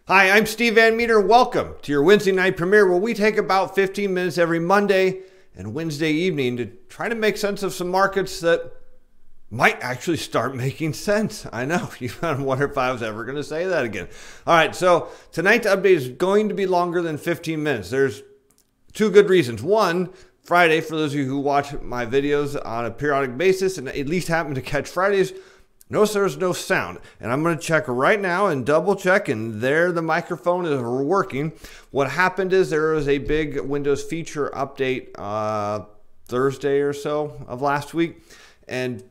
Hi, I'm Steve Van Metre. Welcome to your Wednesday night premiere, where we take about 15 minutes every Monday and Wednesday evening to try to make sense of some markets that might actually start making sense. I know, you might wonder if I was ever going to say that again. All right, so tonight's update is going to be longer than 15 minutes. There's two good reasons. One, Friday, for those of you who watch my videos on a periodic basis and at least happen to catch Fridays, notice there's no sound, and I'm going to check right now and double check, and there the microphone is working. What happened is there was a big Windows feature update Thursday or so of last week, and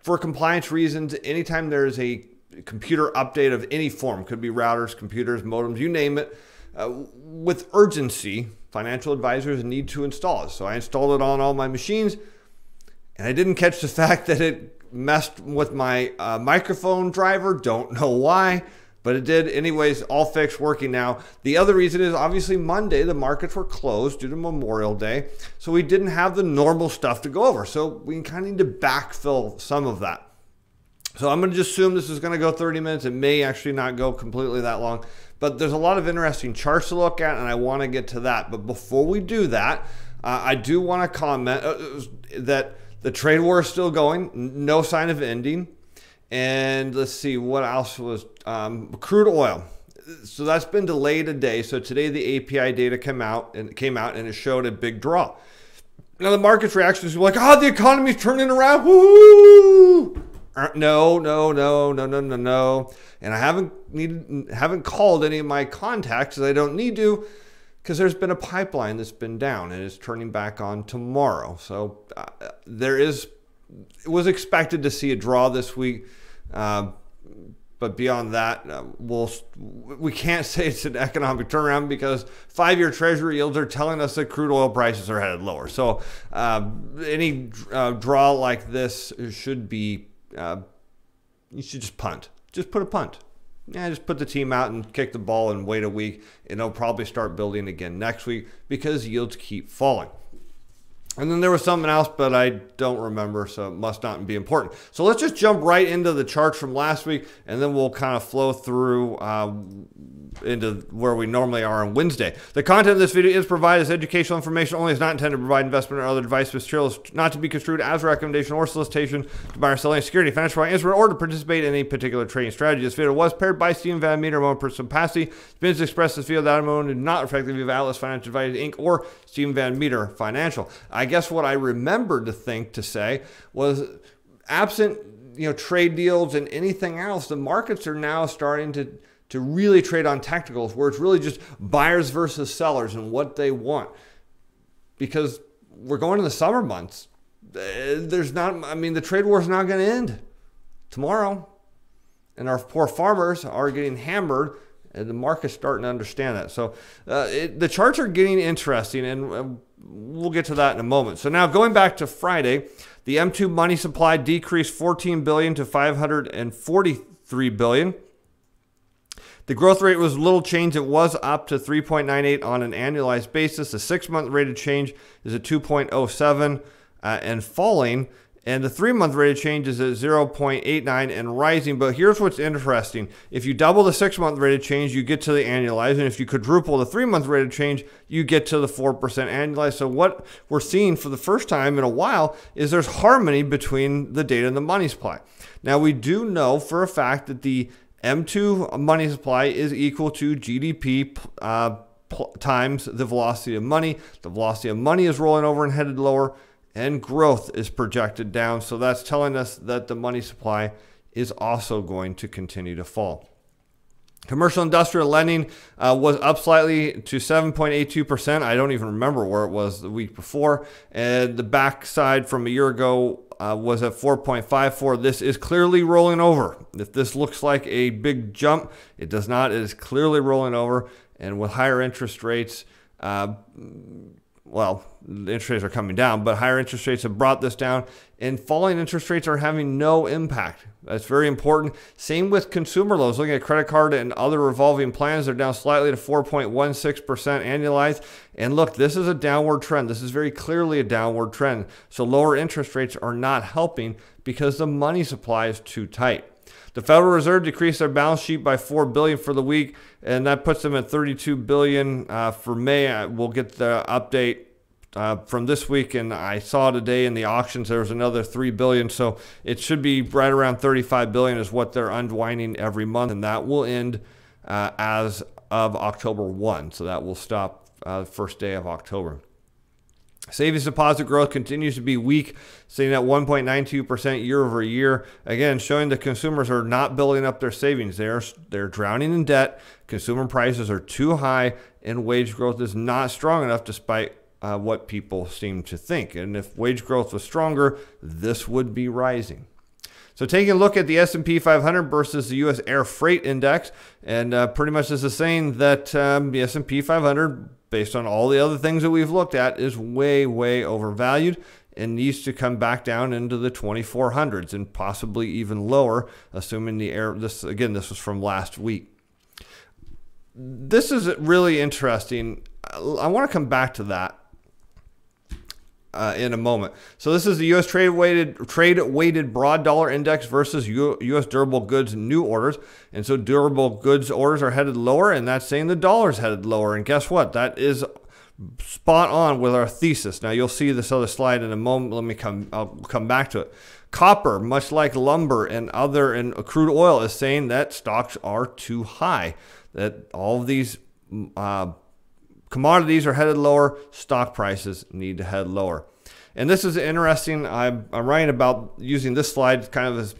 for compliance reasons, anytime there's a computer update of any form, could be routers, computers, modems, you name it, with urgency, financial advisors need to install it. So I installed it on all my machines, and I didn't catch the fact that it messed with my microphone driver. Don't know why, but it did. Anyways, all fixed, working now. The other reason is obviously Monday, the markets were closed due to Memorial Day, so we didn't have the normal stuff to go over. So we kind of need to backfill some of that. So I'm going to just assume this is going to go 30 minutes. It may actually not go completely that long, but there's a lot of interesting charts to look at, and I want to get to that. But before we do that, I do want to comment that the trade war is still going, no sign of ending. And let's see, what else was crude oil. So that's been delayed a day. So today the API data came out and it showed a big draw. Now the market's reactions were like, oh, the economy's turning around. Woo! No. And I haven't called any of my contacts, as I don't need to, because there's been a pipeline that's been down and it's turning back on tomorrow. So it was expected to see a draw this week, but beyond that, we can't say it's an economic turnaround because 5-year Treasury yields are telling us that crude oil prices are headed lower. So any draw like this should be, you should just punt. Just put a punt. Yeah, just put the team out and kick the ball and wait a week, and they'll probably start building again next week because yields keep falling. And then there was something else, but I don't remember, so it must not be important. So let's just jump right into the charts from last week, and then we'll kind of flow through into where we normally are on Wednesday. The content of this video is provided as educational information only. Is not intended to provide investment or other advice. Material is not to be construed as a recommendation or solicitation to buy or sell any security, financial instrument, or to participate in any particular trading strategy. This video was prepared by Steven Van Metre, my own personal capacity. Opinions expressed in this video that I'm owned do not reflect the view of Atlas Financial Advisors Inc. or Steven Van Metre Financial. I guess what I remembered to say was, absent trade deals and anything else, the markets are now starting to really trade on technicals, where it's really just buyers versus sellers and what they want, because we're going to the summer months. The trade war is not going to end tomorrow, and our poor farmers are getting hammered, and the market's starting to understand that. So the charts are getting interesting, and we'll get to that in a moment. So now going back to Friday, the M2 money supply decreased 14 billion to 543 billion. The growth rate was little change. It was up to 3.98 on an annualized basis. The 6-month rate of change is at 2.07 and falling. And the 3-month rate of change is at 0.89 and rising. But here's what's interesting. If you double the 6-month rate of change, you get to the annualized. And if you quadruple the 3-month rate of change, you get to the 4% annualized. So what we're seeing for the first time in a while is there's harmony between the data and the money supply. Now, we do know for a fact that the M2 money supply is equal to GDP times the velocity of money. The velocity of money is rolling over and headed lower, and growth is projected down. So that's telling us that the money supply is also going to continue to fall. Commercial industrial lending was up slightly to 7.82%. I don't even remember where it was the week before. And the backside from a year ago was at 4.54. This is clearly rolling over. If this looks like a big jump, it does not. It is clearly rolling over. And with higher interest rates, well, the interest rates are coming down, but higher interest rates have brought this down, and falling interest rates are having no impact. That's very important. Same with consumer loans. Looking at credit card and other revolving plans, they're down slightly to 4.16% annualized. And look, this is a downward trend. This is very clearly a downward trend. So lower interest rates are not helping because the money supply is too tight. The Federal Reserve decreased their balance sheet by $4 billion for the week, and that puts them at $32 billion for May. We'll get the update from this week, and I saw today in the auctions there was another $3 billion, so it should be right around $35 billion is what they're unwinding every month, and that will end as of October 1, so that will stop the first day of October. Savings deposit growth continues to be weak, sitting at 1.92% year over year. Again, showing that consumers are not building up their savings. They're drowning in debt. Consumer prices are too high, and wage growth is not strong enough despite what people seem to think. And if wage growth was stronger, this would be rising. So taking a look at the S&P 500 versus the U.S. Air Freight Index, and pretty much this is saying that the S&P 500, based on all the other things that we've looked at, is way, way overvalued and needs to come back down into the 2400s and possibly even lower, assuming this was from last week. This is really interesting. I want to come back to that in a moment. So this is the U.S. trade-weighted broad dollar index versus U.S. durable goods new orders. And so durable goods orders are headed lower, and that's saying the dollar's headed lower. And guess what? That is spot on with our thesis. Now you'll see this other slide in a moment. I'll come back to it. Copper, much like lumber and crude oil, is saying that stocks are too high. That all of these commodities are headed lower, stock prices need to head lower. And this is interesting. I'm writing about using this slide kind of as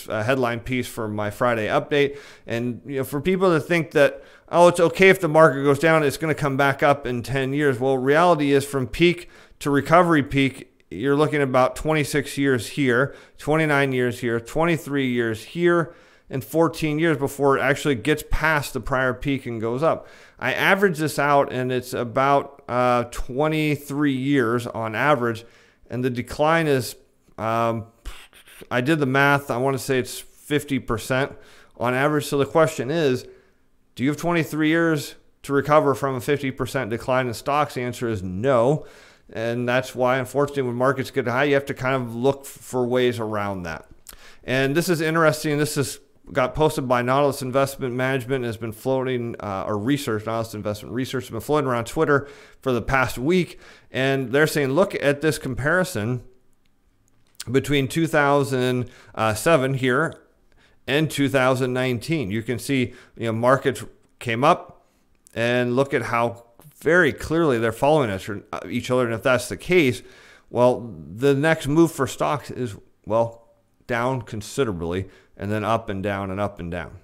a headline piece for my Friday update. And for people to think that, oh, it's okay if the market goes down, it's going to come back up in 10 years. Well, reality is from peak to recovery peak, you're looking at about 26 years here, 29 years here, 23 years here, and 14 years before it actually gets past the prior peak and goes up. I average this out, and it's about 23 years on average, and the decline is, I did the math, I want to say it's 50% on average. So the question is, do you have 23 years to recover from a 50% decline in stocks? The answer is no, and that's why, unfortunately, when markets get high, you have to kind of look for ways around that. And this is interesting. This is got posted by Nautilus Investment Management, has been floating, Nautilus Investment Research has been floating around Twitter for the past week. And they're saying, look at this comparison between 2007 here and 2019. You can see, markets came up, and look at how very clearly they're following each other. And if that's the case, well, the next move for stocks is, well, down considerably, and then up and down and up and down.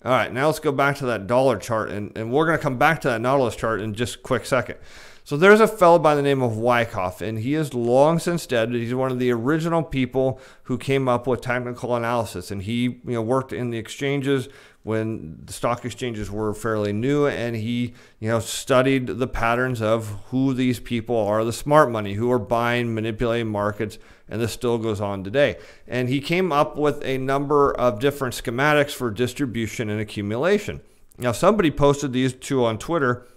All right, now let's go back to that dollar chart, and we're going to come back to that Nautilus chart in just a quick second. So there's a fellow by the name of Wyckoff, and he is long since dead. He's one of the original people who came up with technical analysis, and he worked in the exchanges when the stock exchanges were fairly new, and he studied the patterns of who these people are, the smart money, who are buying, manipulating markets, and this still goes on today. And he came up with a number of different schematics for distribution and accumulation. Now, somebody posted these two on Twitter.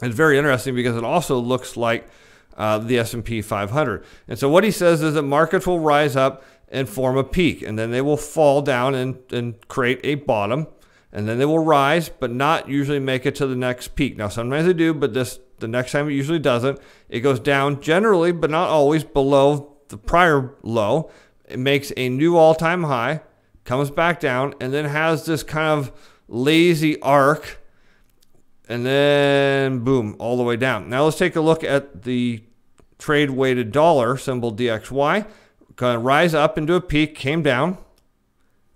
It's very interesting because it also looks like the S&P 500. And so what he says is that markets will rise up and form a peak, and then they will fall down and create a bottom, and then they will rise, but not usually make it to the next peak. Now, sometimes they do, but the next time it usually doesn't. It goes down generally, but not always, below the prior low. It makes a new all-time high, comes back down, and then has this kind of lazy arc, and then boom, all the way down. Now let's take a look at the trade-weighted dollar, symbol DXY. Going to rise up into a peak, came down,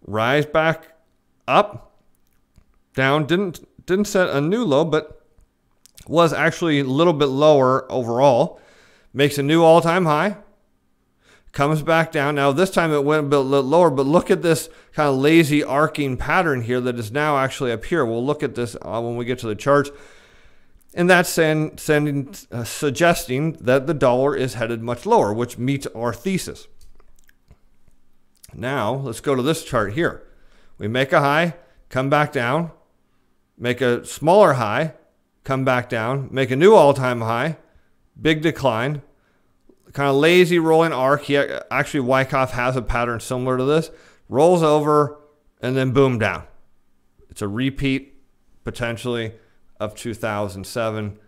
rise back up, down, didn't set a new low, but was actually a little bit lower overall. Makes a new all-time high, comes back down. Now this time it went a bit lower, but look at this kind of lazy arcing pattern here that is now actually up here. We'll look at this when we get to the charts. And that's suggesting that the dollar is headed much lower, which meets our thesis. Now, let's go to this chart here. We make a high, come back down, make a smaller high, come back down, make a new all-time high, big decline, kind of lazy rolling arc. Actually, Wyckoff has a pattern similar to this. Rolls over, and then boom, down. It's a repeat, potentially, of 2007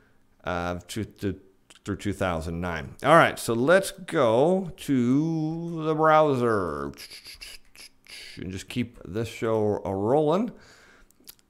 through 2009. All right, so let's go to the browser and just keep this show rolling.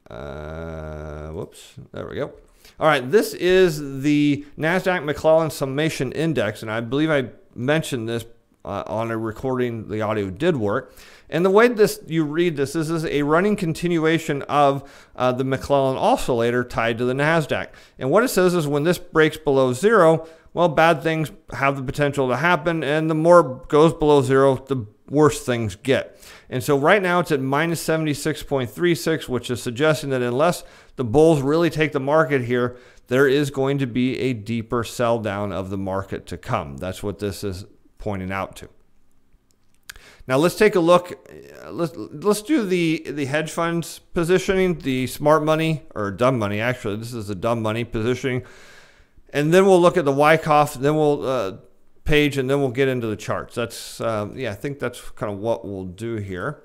Whoops, there we go. All right, this is the NASDAQ McClellan Summation Index, and I believe I mentioned this on a recording. The audio did work. And the way you read this is a running continuation of the McClellan oscillator tied to the NASDAQ. And what it says is when this breaks below zero, well, bad things have the potential to happen, and the more goes below zero, the worse things get. And so right now it's at minus 76.36, which is suggesting that unless the bulls really take the market here, there is going to be a deeper sell down of the market to come. That's what this is pointing out to. Now let's take a look. Let's do the hedge funds positioning, the smart money, or dumb money. Actually, this is the dumb money positioning. And then we'll look at the Wyckoff, then we'll page, and then we'll get into the charts. That's, I think that's kind of what we'll do here.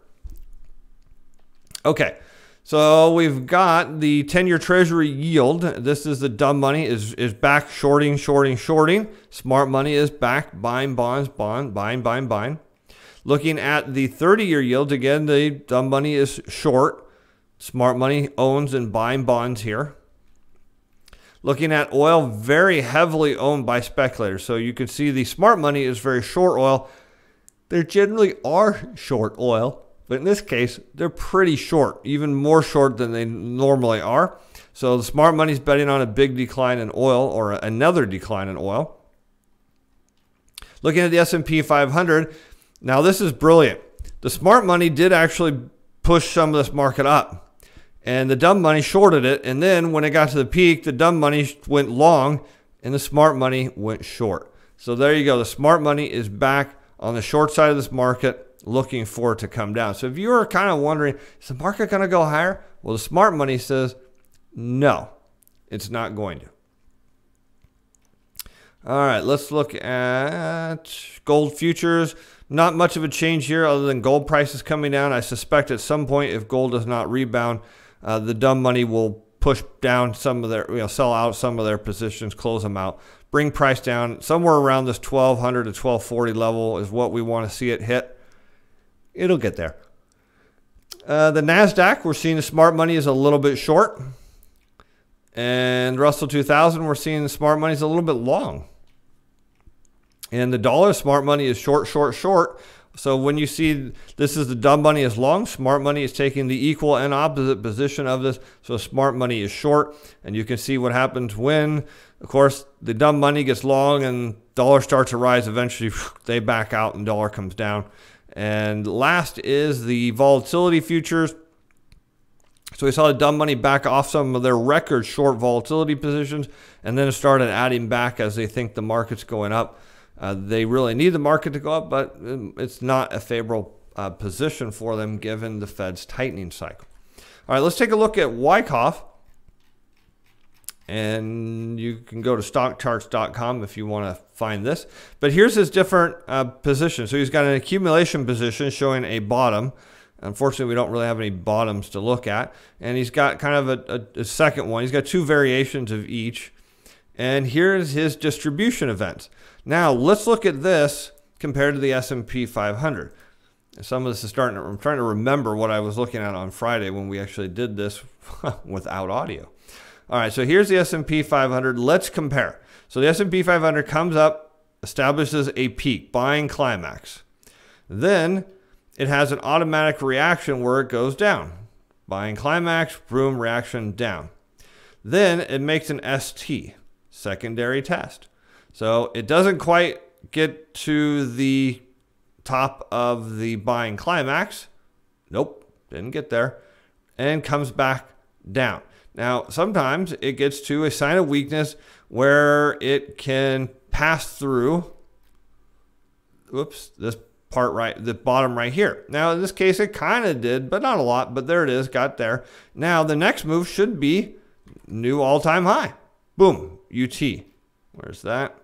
Okay, so we've got the 10-year Treasury yield. This is the dumb money is back shorting. Smart money is back buying bonds, buying. Looking at the 30-year yield, again, the dumb money is short. Smart money owns and buying bonds here. Looking at oil, very heavily owned by speculators. So you can see the smart money is very short oil. They generally are short oil, but in this case, they're pretty short, even more short than they normally are. So the smart money is betting on a big decline in oil or another decline in oil. Looking at the S&P 500, now this is brilliant. The smart money did actually push some of this market up. And the dumb money shorted it. And then when it got to the peak, the dumb money went long and the smart money went short. So there you go. The smart money is back on the short side of this market, looking for it to come down. So if you are kind of wondering, is the market going to go higher? Well, the smart money says, no, it's not going to. All right, let's look at gold futures. Not much of a change here other than gold prices coming down. I suspect at some point, if gold does not rebound, the dumb money will push down some of their, sell out some of their positions, close them out, bring price down somewhere around this 1200 to 1240 level is what we want to see it hit. It'll get there. The NASDAQ, we're seeing the smart money is a little bit short. And Russell 2000, we're seeing the smart money is a little bit long. And the dollar, smart money is short. So when you see this is the dumb money is long, smart money is taking the equal and opposite position of this. So smart money is short. And you can see what happens when, of course, the dumb money gets long and dollar starts to rise. Eventually, they back out and dollar comes down. And last is the volatility futures. So we saw the dumb money back off some of their record short volatility positions and then it started adding back as they think the market's going up. They really need the market to go up, but it's not a favorable position for them given the Fed's tightening cycle. All right, let's take a look at Wyckoff. And you can go to stockcharts.com if you want to find this. But here's his different positions. So he's got an accumulation position showing a bottom. Unfortunately, we don't really have any bottoms to look at. And he's got kind of a second one. He's got two variations of each. And here's his distribution events. Now, let's look at this compared to the S&P 500. Some of this is I'm trying to remember what I was looking at on Friday when we actually did this without audio. All right, so here's the S&P 500. Let's compare. So the S&P 500 comes up, establishes a peak, buying climax. Then it has an automatic reaction where it goes down. Buying climax, boom, reaction down. Then it makes an ST, secondary test. So it doesn't quite get to the top of the buying climax. Nope, didn't get there. And comes back down. Now, sometimes it gets to a sign of weakness where it can pass through, this part right, the bottom right here. Now, in this case, it kind of did, but not a lot, but there it is, got there. Now, the next move should be new all-time high. Boom, UT. Where's that?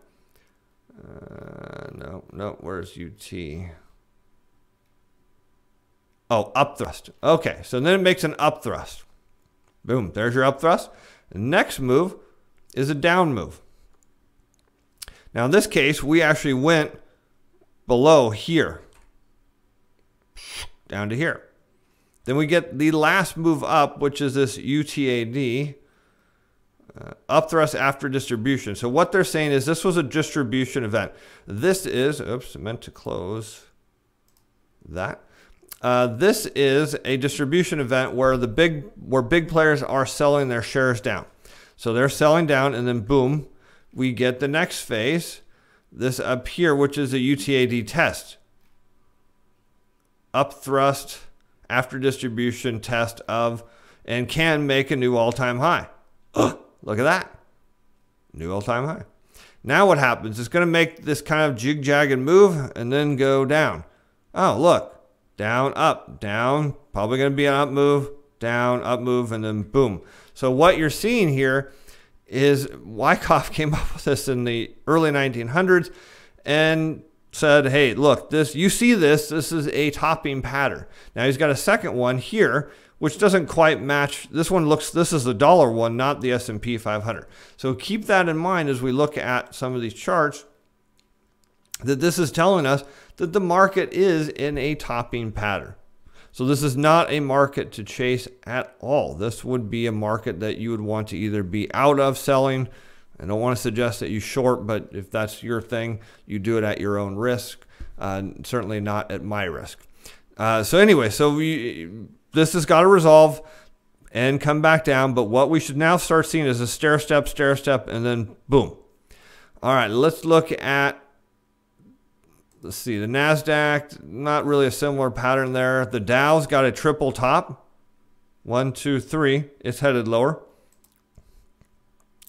No, where's UT? Oh, up thrust. Okay, so then it makes an up thrust. Boom, there's your up thrust. The next move is a down move. Now in this case, we actually went below here, down to here. Then we get the last move up, which is this UTAD, up thrust after distribution. So what they're saying is this was a distribution event. This is, oops, I meant to close that. This is a distribution event where big players are selling their shares down. So they're selling down, and then boom, we get the next phase, this up here, which is a UTAD test. Up thrust after distribution test of, and can make a new all-time high. Look at that. New all-time high. Now what happens? It's going to make this kind of jig-jagged move and then go down. Oh, look. Down, up, down. Probably going to be an up move, down, up move, and then boom. So what you're seeing here is Wyckoff came up with this in the early 1900s and said, hey, look, this, you see this is a topping pattern. Now he's got a second one here, which doesn't quite match. This one looks, this is the dollar one, not the S&P 500. So keep that in mind as we look at some of these charts, that this is telling us that the market is in a topping pattern. So this is not a market to chase at all. This would be a market that you would want to either be out of selling. I don't want to suggest that you short, but if that's your thing, you do it at your own risk, certainly not at my risk. So anyway, this has got to resolve and come back down. But what we should now start seeing is a stair step, and then boom. All right, let's look at, let's see, the NASDAQ, not really a similar pattern there. The Dow's got a triple top. 1, 2, 3. It's headed lower.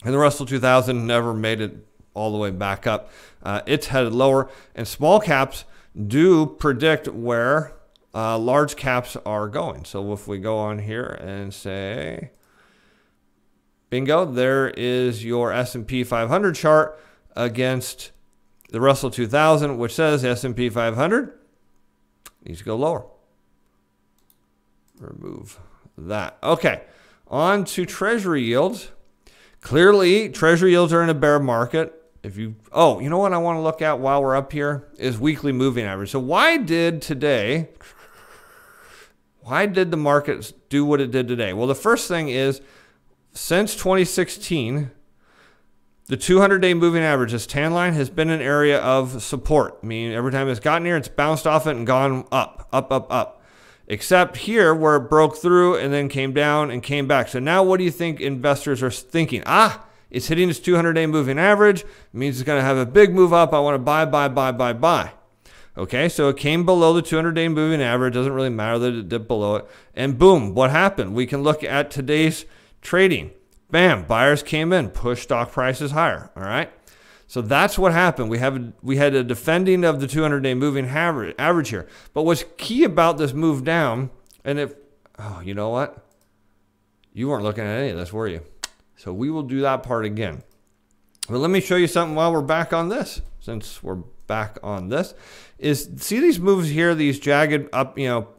And the Russell 2000 never made it all the way back up. It's headed lower. And small caps do predict where large caps are going. So if we go on here and say, bingo, there is your S&P 500 chart against the Russell 2000, which says S&P 500 needs to go lower. Remove that. Okay, on to Treasury yields. Clearly, Treasury yields are in a bear market. If you, oh, you know what I want to look at while we're up here is weekly moving average. So why did the market do what it did today? Well, the first thing is, since 2016, the 200-day moving average, this tan line, has been an area of support. Meaning every time it's gotten here, it's bounced off it and gone up, up, up, up. Except here where it broke through and then came down and came back. So now what do you think investors are thinking? It's hitting its 200-day moving average. It means it's going to have a big move up. I want to buy, buy, buy, buy, buy. Okay, so it came below the 200-day moving average. Doesn't really matter that it dipped below it. And boom, what happened? We can look at today's trading. Bam, buyers came in, pushed stock prices higher, all right? So that's what happened. We had a defending of the 200-day moving average here. But what's key about this move down, and if, oh, you know what? You weren't looking at any of this, were you? So we will do that part again. But let me show you something while we're back on this. Since we're back on this, is see these moves here, these jagged up,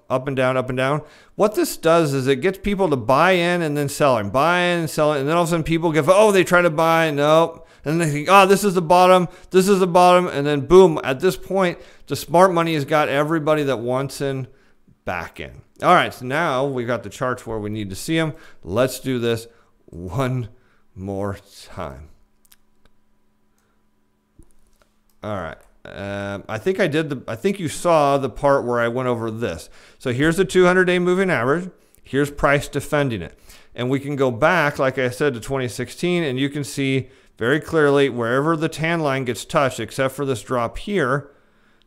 up and down, up and down. What this does is it gets people to buy in and then selling, buy in and selling, and then all of a sudden people give, oh, they try to buy, nope. And they think, oh, this is the bottom, and then boom, at this point, the smart money has got everybody that wants in back in. All right, so now we've got the charts where we need to see them. Let's do this one more time. All right. I think you saw the part where I went over this. So here's the 200-day moving average. Here's price defending it. And we can go back, like I said, to 2016, and you can see very clearly wherever the tan line gets touched, except for this drop here,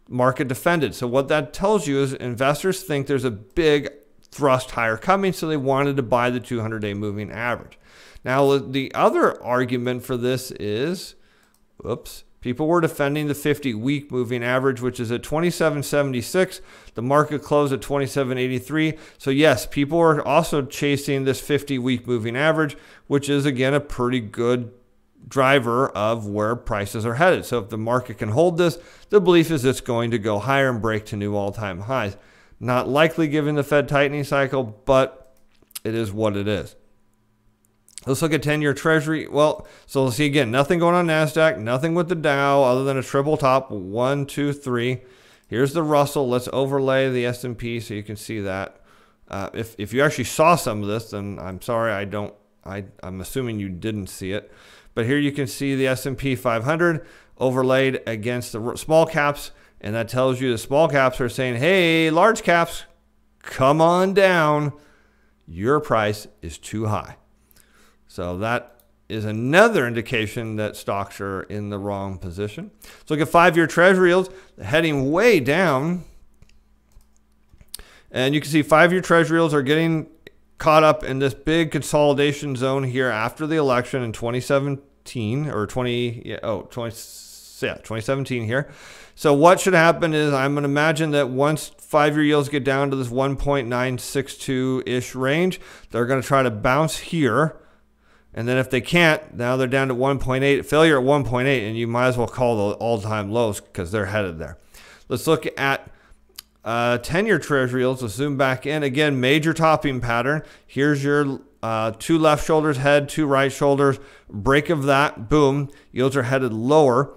market defended. So what that tells you is investors think there's a big thrust higher coming, so they wanted to buy the 200-day moving average. Now, the other argument for this is, whoops, people were defending the 50-week moving average, which is at 27.76. The market closed at 27.83. So yes, people are also chasing this 50-week moving average, which is, again, a pretty good driver of where prices are headed. So if the market can hold this, the belief is it's going to go higher and break to new all-time highs. Not likely given the Fed tightening cycle, but it is what it is. Let's look at 10-year Treasury. Well, so let's see again, nothing going on NASDAQ, nothing with the Dow other than a triple top, 1, 2, 3. Here's the Russell. Let's overlay the S&P so you can see that. If you actually saw some of this, then I'm sorry, I'm assuming you didn't see it. But here you can see the S&P 500 overlaid against the small caps, and that tells you the small caps are saying, hey, large caps, come on down. Your price is too high. So that is another indication that stocks are in the wrong position. Let's look at 5-year Treasury yields heading way down. And you can see 5-year Treasury yields are getting caught up in this big consolidation zone here after the election in 2017 or 2017 here. So what should happen is I'm going to imagine that once 5-year yields get down to this 1.962-ish range, they're going to try to bounce here. And then if they can't, now they're down to 1.8, failure at 1.8, and you might as well call the all-time lows because they're headed there. Let's look at 10-year Treasury yields. Let's zoom back in. Again, major topping pattern. Here's your 2 left shoulders head, 2 right shoulders. Break of that, boom. Yields are headed lower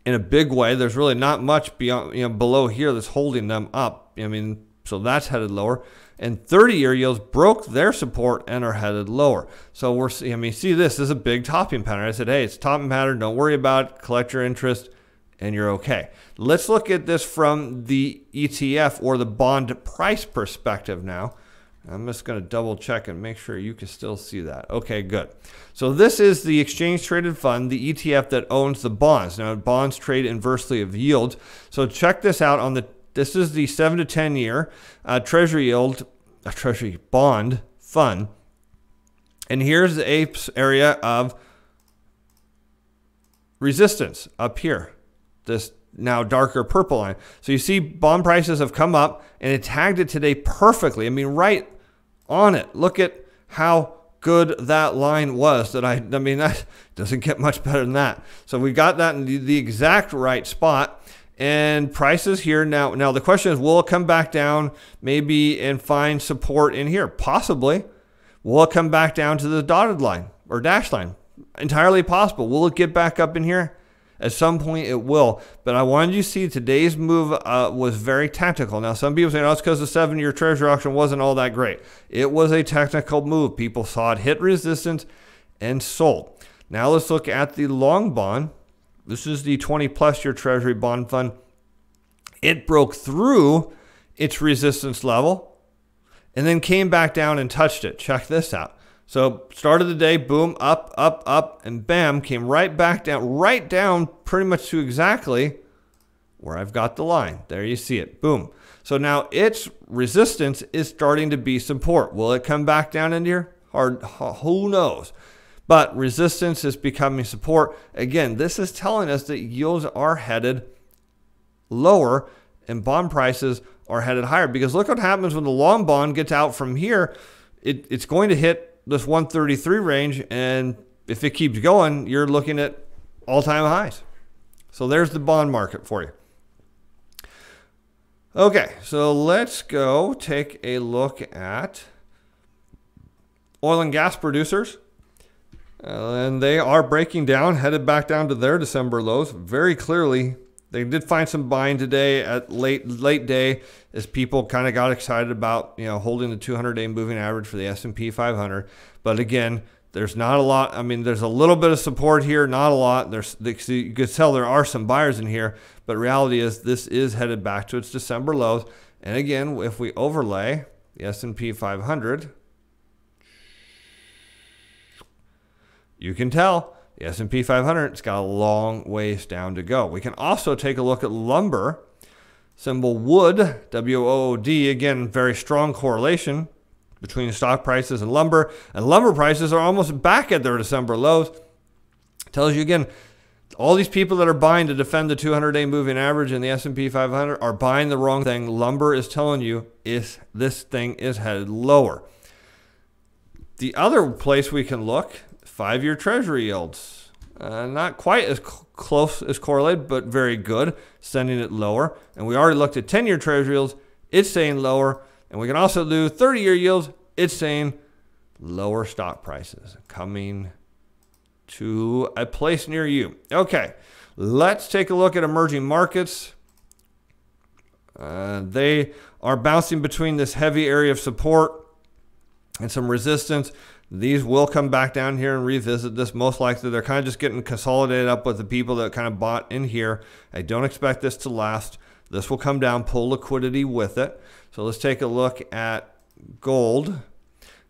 in a big way. There's really not much beyond, below here that's holding them up. I mean, so that's headed lower. And 30-year yields broke their support and are headed lower. So we're, see this is a big topping pattern. I said, hey, it's a topping pattern. Don't worry about it. Collect your interest and you're okay. Let's look at this from the ETF or the bond price perspective now. I'm just going to double check and make sure you can still see that. Okay, good. So this is the exchange traded fund, the ETF that owns the bonds. Now, bonds trade inversely of yields. So check this out on the, this is the 7 to 10 year Treasury yield, Treasury bond fund. And here's the APE's area of resistance up here. This now darker purple line. So you see bond prices have come up and it tagged it today perfectly. I mean, right on it. Look at how good that line was. That doesn't get much better than that. So we got that in the exact right spot. And prices here now the question is, will it come back down maybe and find support in here? Possibly. Will it come back down to the dotted line or dash line? Entirely possible. Will it get back up in here? At some point it will. But I wanted you to see today's move was very tactical. Now some people say, oh, it's because the 7-year Treasury auction wasn't all that great. It was a technical move. People saw it hit resistance and sold. Now let's look at the long bond. This is the 20+ year Treasury bond fund. It broke through its resistance level and then came back down and touched it. Check this out. So start of the day, boom, up, up, up, and bam, came right back down, right down pretty much to exactly where I've got the line. There you see it, boom. So now its resistance is starting to be support. Will it come back down into here? Hard, who knows? But resistance is becoming support. Again, this is telling us that yields are headed lower and bond prices are headed higher. Because look what happens when the long bond gets out from here. It's going to hit this 133 range. And if it keeps going, you're looking at all-time highs. So there's the bond market for you. Okay, so let's go take a look at oil and gas producers. And they are breaking down, headed back down to their December lows very clearly. They did find some buying today at late day as people kind of got excited about holding the 200-day moving average for the S&P 500. But again, there's not a lot. I mean, there's a little bit of support here, not a lot. You could tell there are some buyers in here, but reality is this is headed back to its December lows. And again, if we overlay the S&P 500. You can tell the S&P 500, it's got a long ways down to go. We can also take a look at lumber, symbol wood, W-O-O-D. Again, very strong correlation between stock prices and lumber. And lumber prices are almost back at their December lows. Tells you again, all these people that are buying to defend the 200-day moving average in the S&P 500 are buying the wrong thing. Lumber is telling you this thing is headed lower. The other place we can look, 5-year Treasury yields. Not quite as close as correlated, but very good, sending it lower. And we already looked at 10-year Treasury yields It's saying lower. And we can also do 30-year yields. It's saying lower stock prices coming to a place near you. Okay, let's take a look at emerging markets. They are bouncing between this heavy area of support and some resistance. These will come back down here and revisit this. Most likely, they're kind of just getting consolidated up with the people that kind of bought in here. I don't expect this to last. This will come down, pull liquidity with it. So let's take a look at gold.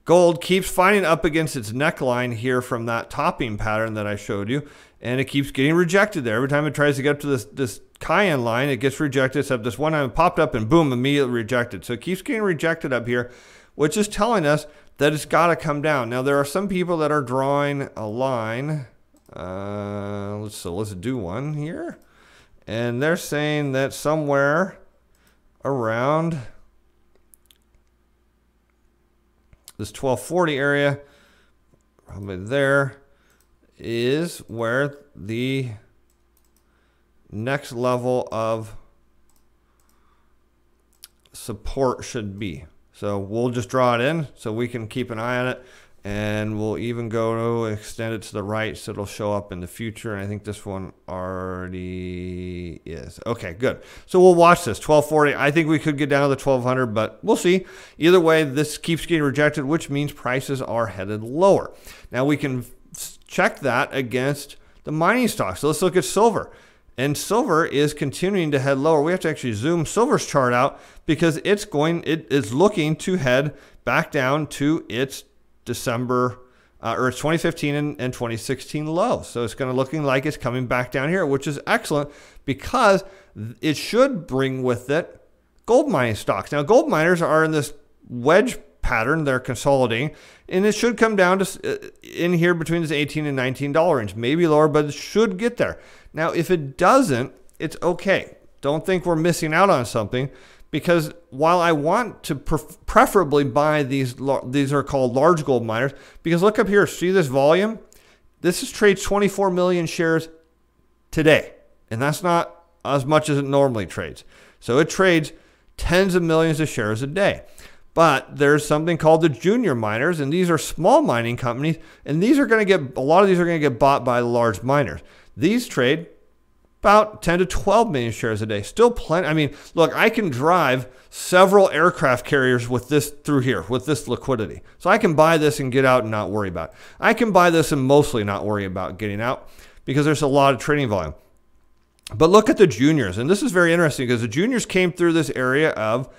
Gold keeps fighting up against its neckline here from that topping pattern that I showed you, and it keeps getting rejected there. Every time it tries to get up to this Cayenne line, it gets rejected, except this one time it popped up and boom, immediately rejected. So it keeps getting rejected up here, which is telling us that it's got to come down. Now, there are some people that are drawing a line. Let's do one here. And they're saying that somewhere around this 1240 area, probably there, is where the next level of support should be. So we'll just draw it in so we can keep an eye on it, and we'll even go to extend it to the right so it'll show up in the future. And I think this one already is. Okay, good. So we'll watch this 1240. I think we could get down to the 1200, but we'll see. Either way, this keeps getting rejected, which means prices are headed lower. Now we can check that against the mining stocks. So let's look at silver. And silver is continuing to head lower. We have to actually zoom silver's chart out because it is looking to head back down to its December or its 2015 and 2016 lows. So it's going to looking like it's coming back down here, which is excellent because it should bring with it gold mining stocks. Now, gold miners are in this wedge pattern. They're consolidating, and it should come down to in here between this $18 and $19 range, maybe lower, but it should get there. Now, if it doesn't, it's okay. Don't think we're missing out on something, because while I want to preferably buy these are called large gold miners, because look up here, see this volume? This is trades 24 million shares today, and that's not as much as it normally trades. So it trades tens of millions of shares a day. But there's something called the junior miners, and these are small mining companies, and these are going to get, a lot of these are going to get bought by the large miners. These trade about 10 to 12 million shares a day. Still plenty. I mean, look, I can drive several aircraft carriers with this through here, with this liquidity. So I can buy this and get out and not worry about it. I can buy this and mostly not worry about getting out because there's a lot of trading volume. But look at the juniors, and this is very interesting because the juniors came through this area of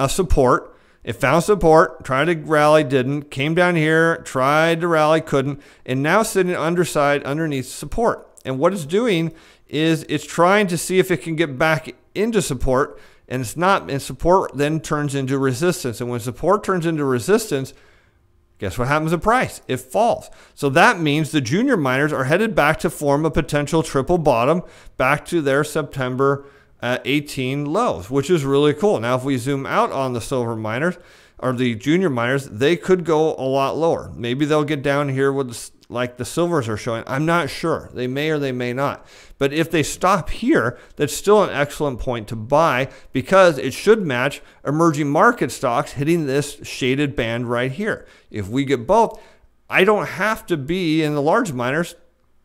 support. It found support, tried to rally, didn't, came down here, tried to rally, couldn't, and now sitting underneath support. And what it's doing is it's trying to see if it can get back into support, and it's not, and support then turns into resistance. And when support turns into resistance, guess what happens to price? It falls. So that means the junior miners are headed back to form a potential triple bottom back to their September 18 lows, which is really cool. Now, if we zoom out on the silver miners or the junior miners, they could go a lot lower. Maybe they'll get down here with like the silvers are showing. I'm not sure. They may or they may not. But if they stop here, that's still an excellent point to buy because it should match emerging market stocks hitting this shaded band right here. If we get both, I don't have to be in the large miners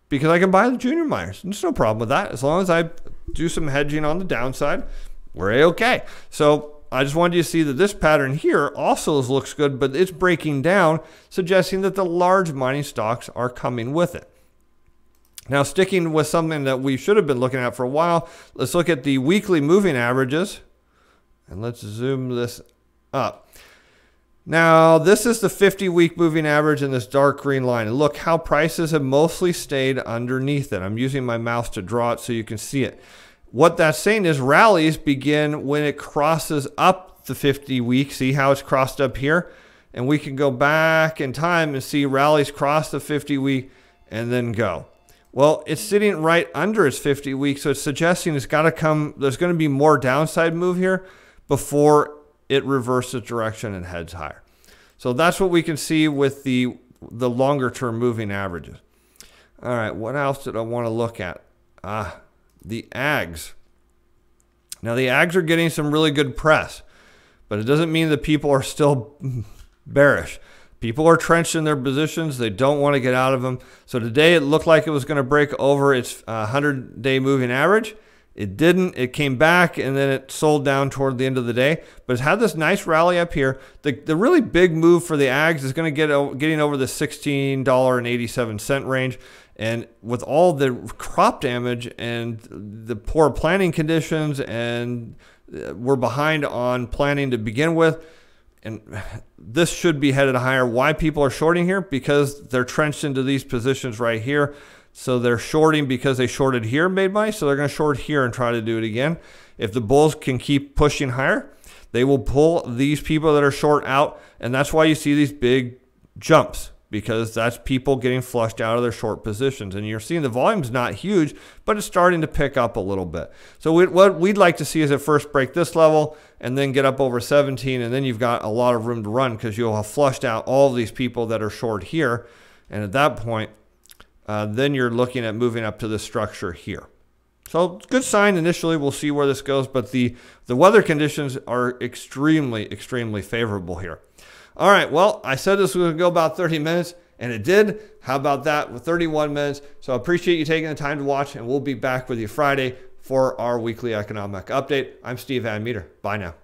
because I can buy the junior miners. There's no problem with that. As long as I do some hedging on the downside, we're A-okay. So I just wanted you to see that this pattern here also looks good, but it's breaking down, suggesting that the large mining stocks are coming with it. Now, sticking with something that we should have been looking at for a while, let's look at the weekly moving averages, and let's zoom this up. Now, this is the 50-week moving average in this dark green line. And look how prices have mostly stayed underneath it. I'm using my mouse to draw it so you can see it. What that's saying is rallies begin when it crosses up the 50-week. See how it's crossed up here? And we can go back in time and see rallies cross the 50-week and then go. Well, it's sitting right under its 50-week, so it's suggesting it's got to come, there's going to be more downside move here before it reverses direction and heads higher. So that's what we can see with the longer term moving averages. All right, what else did I want to look at? The ags. Now the ags are getting some really good press. but it doesn't mean that people are still bearish. People are trenched in their positions. They don't want to get out of them. So today it looked like it was going to break over its 100-day moving average. It didn't. It came back, and then it sold down toward the end of the day. But it's had this nice rally up here. The really big move for the ags is going to getting over the $16.87 range. And with all the crop damage and the poor planting conditions, and we're behind on planting to begin with, and this should be headed higher. Why people are shorting here? Because they're trenched into these positions right here. So they're shorting because they shorted here and made money. So they're going to short here and try to do it again. If the bulls can keep pushing higher, they will pull these people that are short out. And that's why you see these big jumps, because that's people getting flushed out of their short positions. And you're seeing the volume's not huge, but it's starting to pick up a little bit. So what we'd like to see is at first break this level and then get up over 17. And then you've got a lot of room to run, because you'll have flushed out all of these people that are short here. And at that point, then you're looking at moving up to this structure here. So good sign initially. We'll see where this goes, but the weather conditions are extremely, extremely favorable here. All right, well, I said this was going to go about 30 minutes, and it did. How about that with 31 minutes? So I appreciate you taking the time to watch, and we'll be back with you Friday for our weekly economic update. I'm Steve Van Metre. Bye now.